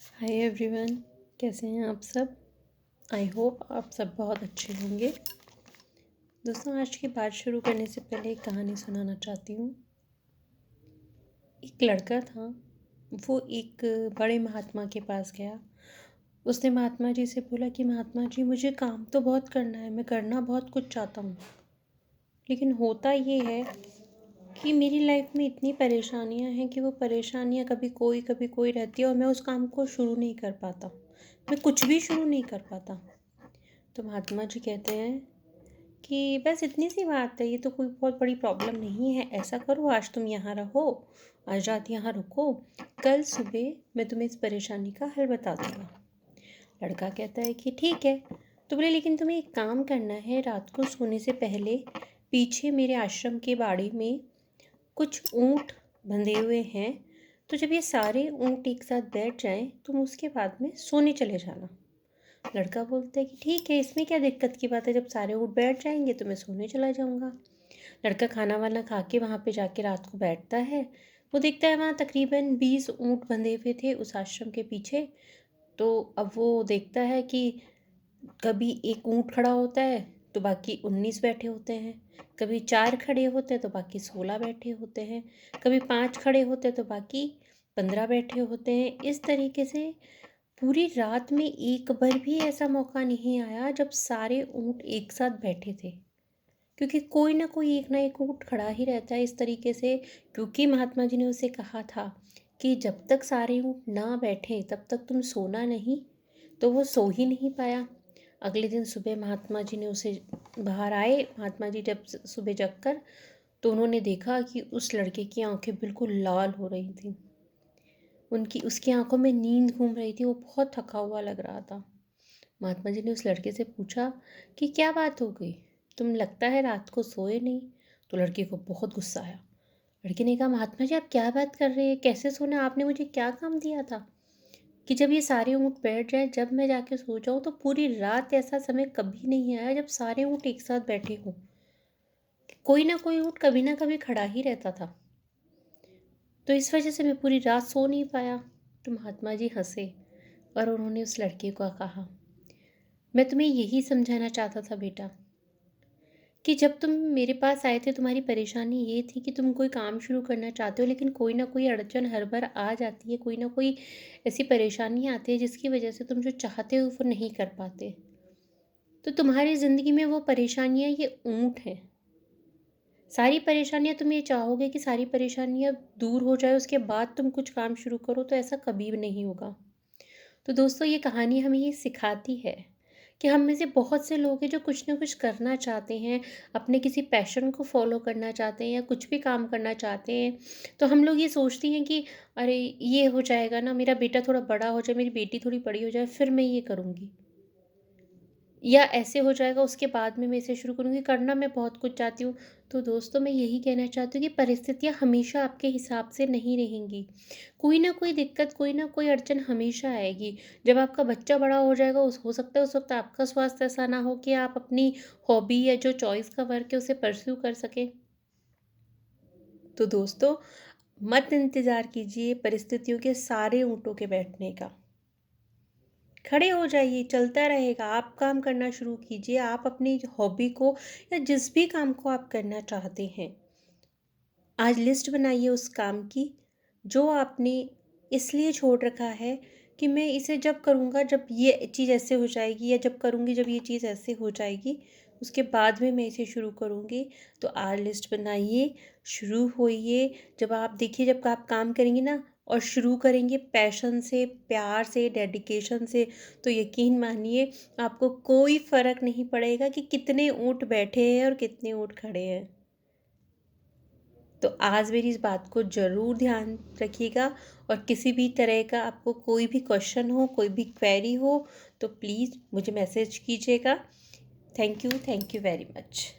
Hi everyone, कैसे हैं आप सब। आई होप आप सब बहुत अच्छे होंगे। दोस्तों, आज की बात शुरू करने से पहले एक कहानी सुनाना चाहती हूँ। एक लड़का था, वो एक बड़े महात्मा के पास गया। उसने महात्मा जी से बोला कि महात्मा जी, मुझे काम तो बहुत करना है, मैं करना बहुत कुछ चाहता हूँ, लेकिन होता ये है कि मेरी लाइफ में इतनी परेशानियाँ हैं कि वो परेशानियाँ कभी कोई रहती है और मैं उस काम को शुरू नहीं कर पाता। मैं कुछ भी शुरू नहीं कर पाता। तो महात्मा जी कहते हैं कि बस इतनी सी बात है, ये तो कोई बहुत बड़ी प्रॉब्लम नहीं है। ऐसा करो, आज तुम यहाँ रहो, आज रात यहाँ रुको, कल सुबह मैं तुम्हें इस परेशानी का हल बता दूँगा। लड़का कहता है कि ठीक है। तो बोले, लेकिन तुम्हें एक काम करना है, रात को सोने से पहले पीछे मेरे आश्रम के बाड़ी में कुछ ऊँट बंधे हुए हैं, तो जब ये सारे ऊँट एक साथ बैठ जाएं, तुम उसके बाद में सोने चले जाना। लड़का बोलता है कि ठीक है, इसमें क्या दिक्कत की बात है, जब सारे ऊँट बैठ जाएंगे तो मैं सोने चला जाऊँगा। लड़का खाना वाना खा के वहाँ पे जाके रात को बैठता है। वो देखता है वहाँ तकरीबन 20 ऊँट बंधे हुए थे उस आश्रम के पीछे। तो अब वो देखता है कि कभी एक ऊँट खड़ा होता है तो बाकी 19 बैठे होते हैं, कभी 4 खड़े होते हैं तो बाकी 16 बैठे होते हैं, कभी 5 खड़े होते हैं तो बाकी 15 बैठे होते हैं। इस तरीके से पूरी रात में एक बार भी ऐसा मौका नहीं आया जब सारे ऊँट एक साथ बैठे थे, क्योंकि कोई ना एक ऊँट खड़ा ही रहता है इस तरीके से। क्योंकि महात्मा जी ने उसे कहा था कि जब तक सारे ऊँट ना बैठे तब तक तुम सोना नहीं, तो वो सो ही नहीं पाया। अगले दिन सुबह महात्मा जी ने उसे बाहर आए, महात्मा जी जब सुबह जगकर, तो उन्होंने देखा कि उस लड़के की आंखें बिल्कुल लाल हो रही थी, उसकी आंखों में नींद घूम रही थी, वो बहुत थका हुआ लग रहा था। महात्मा जी ने उस लड़के से पूछा कि क्या बात हो गई, तुम लगता है रात को सोए नहीं। तो लड़के को बहुत गुस्सा आया। लड़के ने कहा, महात्मा जी आप क्या बात कर रहे हैं, कैसे सोना, आपने मुझे क्या काम दिया था कि जब ये सारे ऊँट बैठ जाए, जब मैं जाके सो जाऊँ। तो पूरी रात ऐसा समय कभी नहीं आया जब सारे ऊँट एक साथ बैठे हों, कोई ना कोई ऊँट कभी ना कभी खड़ा ही रहता था, तो इस वजह से मैं पूरी रात सो नहीं पाया। तो महात्मा जी हंसे और उन्होंने उस लड़के को कहा, मैं तुम्हें यही समझाना चाहता था बेटा, कि जब तुम मेरे पास आए थे तुम्हारी परेशानी ये थी कि तुम कोई काम शुरू करना चाहते हो, लेकिन कोई ना कोई अड़चन हर बार आ जाती है, कोई ना कोई ऐसी परेशानी आती है जिसकी वजह से तुम जो चाहते हो वो नहीं कर पाते। तो तुम्हारी ज़िंदगी में वो परेशानियाँ ये ऊँट हैं। सारी परेशानियाँ तुम ये चाहोगे कि सारी परेशानियाँ दूर हो जाए, उसके बाद तुम कुछ काम शुरू करो, तो ऐसा कभी भी नहीं होगा। तो दोस्तों, ये कहानी हमें ये सिखाती है कि हम में से बहुत से लोग हैं जो कुछ ना कुछ करना चाहते हैं, अपने किसी पैशन को फॉलो करना चाहते हैं या कुछ भी काम करना चाहते हैं। तो हम लोग ये सोचते हैं कि अरे ये हो जाएगा ना, मेरा बेटा थोड़ा बड़ा हो जाए, मेरी बेटी थोड़ी बड़ी हो जाए, फिर मैं ये करूँगी, या ऐसे हो जाएगा उसके बाद में मैं इसे शुरू करूँगी, करना मैं बहुत कुछ चाहती हूँ। तो दोस्तों, मैं यही कहना चाहती हूँ कि परिस्थितियाँ हमेशा आपके हिसाब से नहीं रहेंगी। कोई ना कोई दिक्कत, कोई ना कोई अड़चन हमेशा आएगी। जब आपका बच्चा बड़ा हो जाएगा, उस हो सकता है उस वक़्त आपका स्वास्थ्य ऐसा ना हो कि आप अपनी हॉबी या जो चॉइस का वर्क है उसे परस्यू कर सकें। तो दोस्तों, मत इंतज़ार कीजिए परिस्थितियों के सारे ऊँटों के बैठने का। खड़े हो जाइए, चलता रहेगा। आप काम करना शुरू कीजिए, आप अपनी हॉबी को या जिस भी काम को आप करना चाहते हैं, आज लिस्ट बनाइए उस काम की, जो आपने इसलिए छोड़ रखा है कि मैं इसे जब करूँगा, जब ये चीज़ ऐसे हो जाएगी, या जब करूँगी जब ये चीज़ ऐसे हो जाएगी, उसके बाद में मैं इसे शुरू करूँगी। तो आज लिस्ट बनाइए, शुरू होइए। जब आप देखिए, जब आप काम करेंगी ना और शुरू करेंगे पैशन से, प्यार से, डेडिकेशन से, तो यकीन मानिए आपको कोई फ़र्क नहीं पड़ेगा कि कितने ऊँट बैठे हैं और कितने ऊँट खड़े हैं। तो आज मेरी इस बात को ज़रूर ध्यान रखिएगा, और किसी भी तरह का आपको कोई भी क्वेश्चन हो, कोई भी क्वेरी हो, तो प्लीज़ मुझे मैसेज कीजिएगा। Thank you very much.